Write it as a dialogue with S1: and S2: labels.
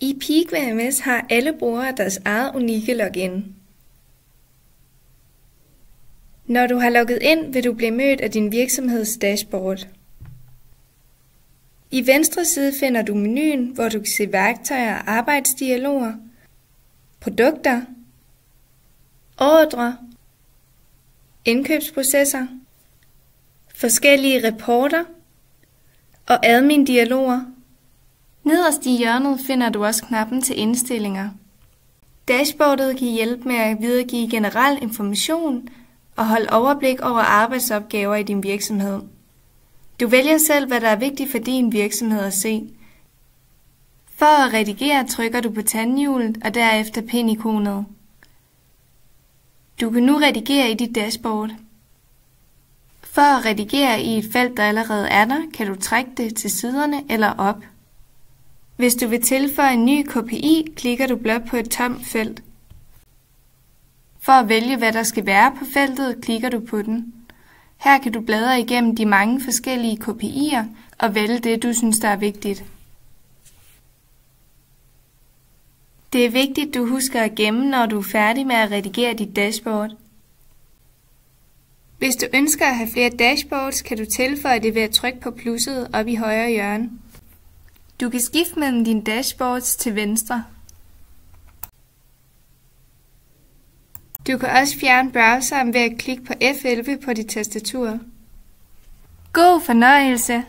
S1: I Peak VMS har alle brugere deres eget unikke login. Når du har logget ind, vil du blive mødt af din virksomheds dashboard. I venstre side finder du menuen, hvor du kan se værktøjer og arbejdsdialoger, produkter, ordrer, indkøbsprocesser, forskellige rapporter og admin-dialoger. Nederst i hjørnet finder du også knappen til indstillinger. Dashboardet kan hjælpe med at videregive generel information og holde overblik over arbejdsopgaver i din virksomhed. Du vælger selv, hvad der er vigtigt for din virksomhed at se. For at redigere trykker du på tandhjulet og derefter pin-ikonet. Du kan nu redigere i dit dashboard. For at redigere i et felt, der allerede er der, kan du trække det til siderne eller op. Hvis du vil tilføje en ny KPI, klikker du blot på et tomt felt. For at vælge, hvad der skal være på feltet, klikker du på den. Her kan du bladre igennem de mange forskellige KPI'er og vælge det, du synes, der er vigtigt. Det er vigtigt, du husker at gemme, når du er færdig med at redigere dit dashboard. Hvis du ønsker at have flere dashboards, kan du tilføje det ved at trykke på plusset oppe i højre hjørne. Du kan skifte mellem dine dashboards til venstre. Du kan også fjerne browseren ved at klikke på F11 på dit tastatur. God fornøjelse!